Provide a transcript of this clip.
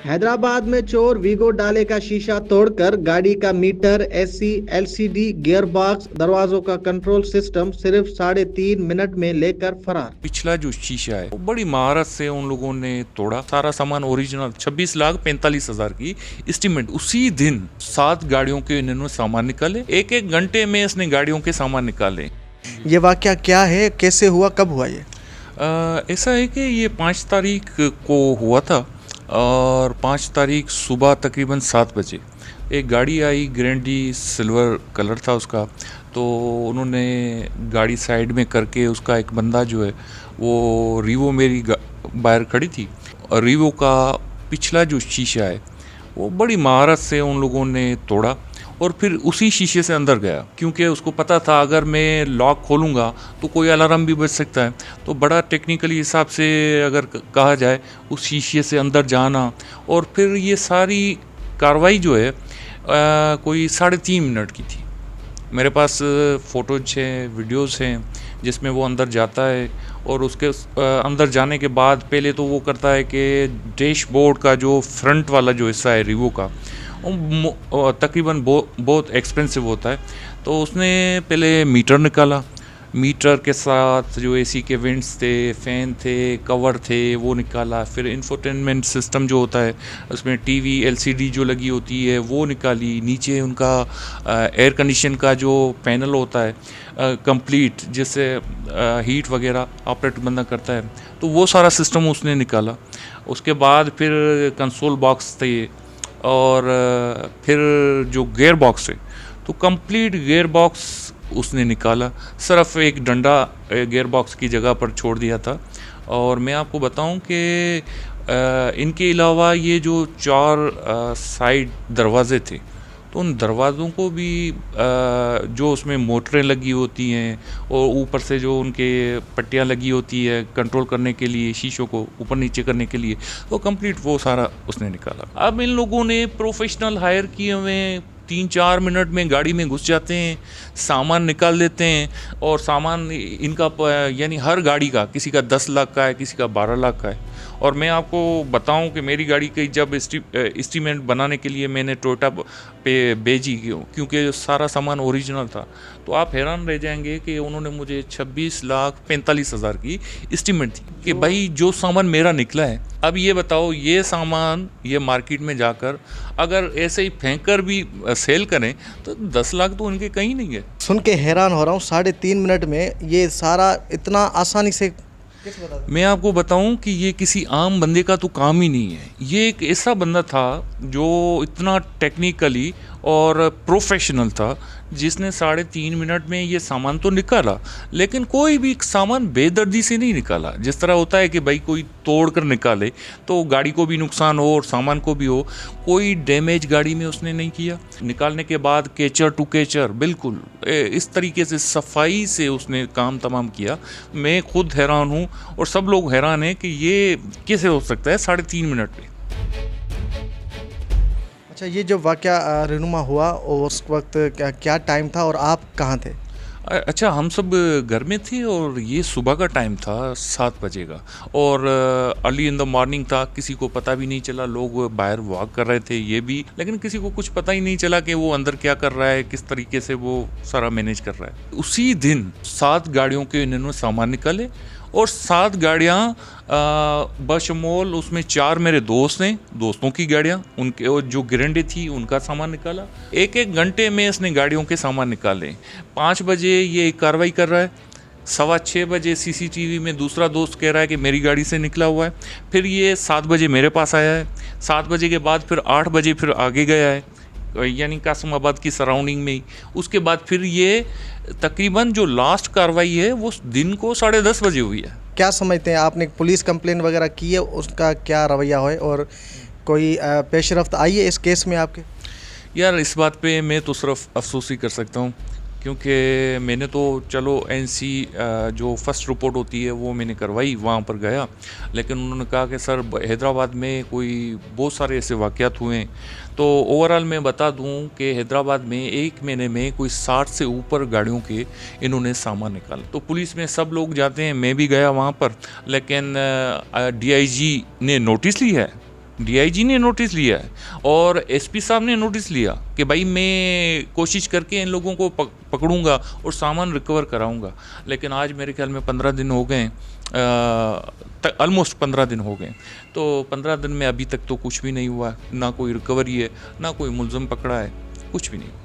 हैदराबाद में चोर वीगो डाले का शीशा तोड़कर गाड़ी का meter, AC, LCD, gear box, दरवाजों का कंट्रोल सिस्टम सिर्फ 3.5 मिनट में लेकर फरार। पिछला जो शीशा है वो बड़ी महारत से उन लोगों ने तोड़ा। सारा सामान ओरिजिनल 26,45,000 की एस्टीमेट। उसी दिन 7 गाड़ियों के इन्होंने सामान निकाले। एक एक घंटे में इसने गाड़ियों के सामान निकाले। ये वाकया क्या है, कैसे हुआ, कब हुआ ये? ऐसा है कि ये 5 तारीख को हुआ था और 5 तारीख सुबह तकरीबन 7 बजे एक गाड़ी आई, ग्रैंडी सिल्वर कलर था उसका। तो उन्होंने गाड़ी साइड में करके, उसका एक बंदा जो है वो रीवो मेरी बाहर खड़ी थी और रीवो का पिछला जो शीशा है वो बड़ी महारत से उन लोगों ने तोड़ा और फिर उसी शीशे से अंदर गया, क्योंकि उसको पता था अगर मैं लॉक खोलूँगा तो कोई अलार्म भी बज सकता है। तो बड़ा टेक्निकली हिसाब से अगर कहा जाए उस शीशे से अंदर जाना और फिर ये सारी कार्रवाई जो है कोई 3.5 मिनट की थी। मेरे पास फ़ोटोज हैं, वीडियोस हैं जिसमें वो अंदर जाता है और उसके अंदर जाने के बाद पहले तो वो करता है कि डैशबोर्ड का जो फ्रंट वाला जो हिस्सा है रीवो का तकरीबन बहुत एक्सपेंसिव होता है। तो उसने पहले मीटर निकाला, मीटर के साथ जो एसी के वेंट्स थे, फ़ैन थे, कवर थे, वो निकाला। फिर इंफोटेनमेंट सिस्टम जो होता है उसमें टीवी, एलसीडी जो लगी होती है वो निकाली। नीचे उनका एयर कंडीशन का जो पैनल होता है कंप्लीट, जिससे हीट वगैरह ऑपरेट बंदा करता है, तो वो सारा सिस्टम उसने निकाला। उसके बाद फिर कंसोल बॉक्स थे और फिर जो गियर बॉक्स है तो कंप्लीट गियर बॉक्स उसने निकाला। सिर्फ एक डंडा गियर बॉक्स की जगह पर छोड़ दिया था। और मैं आपको बताऊं कि इनके अलावा ये जो 4 साइड दरवाजे थे तो उन दरवाज़ों को भी जो उसमें मोटरें लगी होती हैं और ऊपर से जो उनके पट्टियाँ लगी होती है कंट्रोल करने के लिए, शीशों को ऊपर नीचे करने के लिए, तो कंप्लीट वो सारा उसने निकाला। अब इन लोगों ने प्रोफेशनल हायर किए हुए हैं, 3-4 मिनट में गाड़ी में घुस जाते हैं, सामान निकाल देते हैं। और सामान इनका यानी हर गाड़ी का, किसी का 10 लाख का है, किसी का 12 लाख का है। और मैं आपको बताऊं कि मेरी गाड़ी की जब एस्टीमेट बनाने के लिए मैंने टोयोटा पे भेजी, क्योंकि सारा सामान ओरिजिनल था, तो आप हैरान रह जाएंगे कि उन्होंने मुझे 26,45,000 की एस्टीमेट दी कि भाई जो सामान मेरा निकला है। अब ये बताओ, ये सामान ये मार्केट में जाकर अगर ऐसे ही फेंक कर भी सेल करें तो 10 लाख तो उनके कहीं नहीं है। सुन के हैरान हो रहा हूँ, 3.5 मिनट में ये सारा इतना आसानी से कैसे बता? मैं आपको बताऊं कि ये किसी आम बंदे का तो काम ही नहीं है। ये एक ऐसा बंदा था जो इतना टेक्निकली और प्रोफेशनल था, जिसने 3.5 मिनट में ये सामान तो निकाला, लेकिन कोई भी सामान बेदर्दी से नहीं निकाला। जिस तरह होता है कि भाई कोई तोड़ कर निकाले तो गाड़ी को भी नुकसान हो और सामान को भी हो, कोई डैमेज गाड़ी में उसने नहीं किया। निकालने के बाद केचर टू केचर बिल्कुल इस तरीके से सफाई से उसने काम तमाम किया। मैं खुद हैरान हूँ और सब लोग हैरान हैं कि ये कैसे हो सकता है 3.5 मिनट में। अच्छा, ये जो वाकया रहनुमा हुआ और उस वक्त क्या टाइम था और आप कहाँ थे? अच्छा, हम सब घर में थे और ये सुबह का टाइम था 7 बजे का और अर्ली इन द मॉर्निंग था। किसी को पता भी नहीं चला, लोग बाहर वॉक कर रहे थे ये भी, लेकिन किसी को कुछ पता ही नहीं चला कि वो अंदर क्या कर रहा है, किस तरीके से वो सारा मैनेज कर रहा है। उसी दिन 7 गाड़ियों के इन्होंने सामान निकाले और 7 गाड़ियाँ बशमोल उसमें 4 मेरे दोस्त हैं, दोस्तों की गाड़ियाँ, उनके और जो गिरंडे थी उनका सामान निकाला। एक एक घंटे में इसने गाड़ियों के सामान निकाले। 5 बजे ये कार्रवाई कर रहा है, 6:15 बजे सीसीटीवी में दूसरा दोस्त कह रहा है कि मेरी गाड़ी से निकला हुआ है। फिर ये 7 बजे मेरे पास आया है, 7 बजे के बाद फिर 8 बजे फिर आगे गया है, यानी कासमाबाद की सराउंडिंग में ही। उसके बाद फिर ये तकरीबन जो लास्ट कार्रवाई है वो दिन को 10:30 बजे हुई है। क्या समझते हैं, आपने पुलिस कंप्लेन वगैरह की है, उसका क्या रवैया है और कोई पेशरफ्त आई है इस केस में आपके? यार, इस बात पे मैं तो सिर्फ अफसोस ही कर सकता हूँ, क्योंकि मैंने तो चलो एनसी जो फर्स्ट रिपोर्ट होती है वो मैंने करवाई, वहाँ पर गया, लेकिन उन्होंने कहा कि सर हैदराबाद में कोई बहुत सारे ऐसे वाक़यात हुए हैं। तो ओवरऑल मैं बता दूं कि हैदराबाद में एक महीने में कोई 60 से ऊपर गाड़ियों के इन्होंने सामान निकाला। तो पुलिस में सब लोग जाते हैं, मैं भी गया वहाँ पर, लेकिन डीआईजी ने नोटिस ली है, डीआईजी ने नोटिस लिया है और एसपी साहब ने नोटिस लिया कि भाई मैं कोशिश करके इन लोगों को पकड़ूंगा और सामान रिकवर कराऊंगा। लेकिन आज मेरे ख्याल में 15 दिन हो गए, ऑलमोस्ट 15 दिन हो गए। तो 15 दिन में अभी तक तो कुछ भी नहीं हुआ, ना कोई रिकवरी है, ना कोई मुलज़म पकड़ा है, कुछ भी नहीं।